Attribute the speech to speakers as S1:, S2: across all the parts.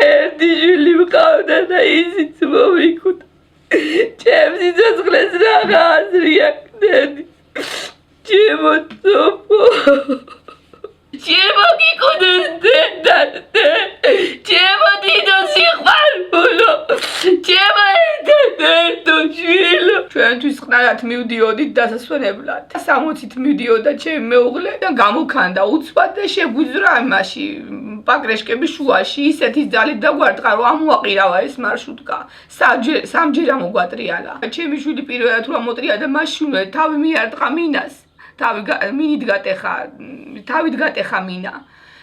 S1: ერთი შვილი მყავდა და ისიც მომიკუდა. ჩემს სიცოცხლეს რაღა აზრი აქნედი. ჩემო სოფო. ჩემო გიკუდეს დედადე. ჩემო დიდო სიყვარულო. ჩემო ერთადერთო შვილო. ჩვენთვის ყნარად მივდიოდით დასასვენებლად. 60-ით მივდიოდა ჩემი მეუღლე და გამოქანდა უცბად და შეგვიძრა იმაში პაგრეშკების შუაში ისეთი ძალით და გვარტყა რომ ამოაყირავა ეს მარშრუტკა. სამჯერ ამოგვატრიალა. ჩემი შვილი პირველად თუ ამოტრიალდა მაშინვე თავი მიარტყა მინას. მინით გატეხა მინა.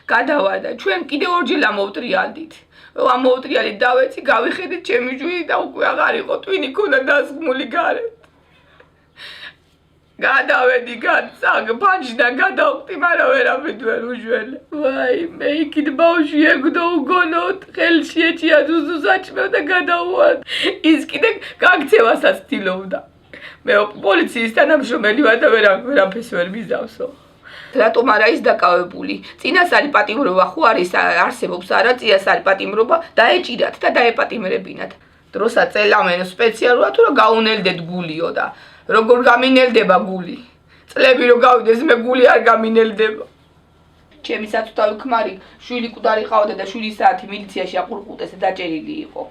S1: გადავარდა. ჩვენ კიდევ ორჯერ ამოვტრიალდით. ამოვტრიალით დავეცი, გავიხედით ჩემი შვილი და უკვე აღარ იყო ტვინი ქონდა დასხმული გარეთ. გადავედი ფანჯიდან გადავხტი, მაგრამ ვერაფრით ვერ უშველი. ვაიმე, იქით ბავშვი ეგდო უგონოთ, ხელში ეჭია ზუზუ საჭმევ და გადავუვარდა. ის კიდე გაქცევასაც ცდილობდა. მე პოლიციის თანამშრომელი ვარ და ვერაფერს ვერ მიზავსო. რატომ არა ის დაკავებული? წინასწარი პატიმრობა ხო არის არსებობს არა წინასწარი პატიმრობა დაეჭირათ და დაეპატიმრებინათ. დროსაც ელამენ სპეციალურად რომ გაუნელდეთ გულიო და როგორ გამინელდება გული. წლები რომ გავიდეს მე გული არ გამინელდება. ჩემი საწუთავი ქმარი შვილი მკვდარი ყავდა და შვილი საათი მილიციაში აყურყუტეს და დაჭერილი იყო.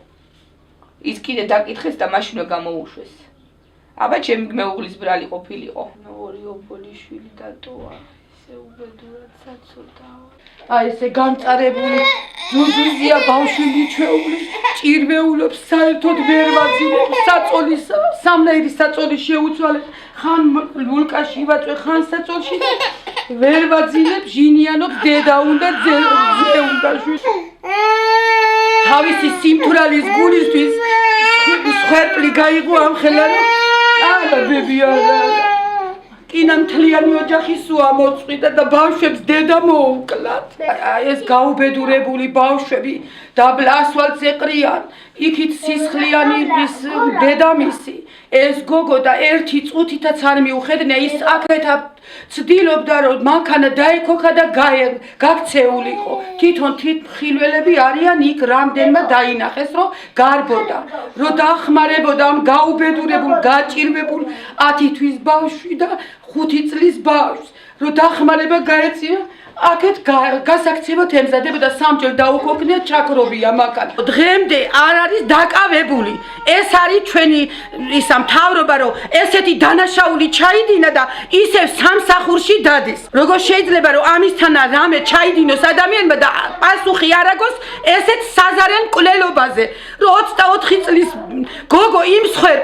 S1: ის კიდე დაკითხეს და მაშინვე გამოუშვეს. აბა ჩემი მეუღლის ბრალი ყოფილიყო. ორი ობოლი შვილი დატოვა. ისე უბედურად საცოდაო. აი ესე განწარებული ზუზუზია ბავშვი მიჩვეულის ჭირვეულობს საერთოდ ვერ ვაძინებს საწოლისა სამნაირი საწოლი შეუცვალეთ ხან ლულკაში ივაწვე ხან საწოლში და ვერ ვაძინებს ჟინიანობს დედა უნდა ძე უნდა შვილი თავისი სიმთვრალის გულისთვის სხერპლი გაიღო ამხელა რომ არა ბები არა კინა მთლიანი ოჯახი სუა მოწყვიტა და ბავშვებს დედა მოუკლათ. ეს გაუბედურებული ბავშვები დაბლა ასვალტს ეყრიან, იქით სისხლიანი ის დედამისი. ეს გოგო და ერთი წუთითაც არ მიუხედნია ის აქეთ ცდილობდა რომ მანქანა დაეკოქა და გაქცეულიყო. თვითონ ხილველები არიან იქ რამდენმა დაინახეს რომ გარბოდა, რომ დაახმარებოდა ამ გაუბედურებულ, გაჭირვებულ 10 თვის ბავშვი და 5 წლის ბავშვს, რომ დახმარება გაეწია. აქეთ გასაქცევად ემზადებოდა სამჯერ დაუკოკნია ჩაქრობია მანქანა. დღემდე არ არის დაკავებული. ეს არის ჩვენი ისა მთავრობა რომ ესეთი დანაშაული ჩაიდინა და ისევ სამსახურში დადის. როგორ შეიძლება რომ ამისთან რამე ჩაიდინოს ადამიანმა და პასუხი არ აგოს ესეთ საზარელ მკვლელობაზე. რომ 24 წლის გოგო იმ სხერპლს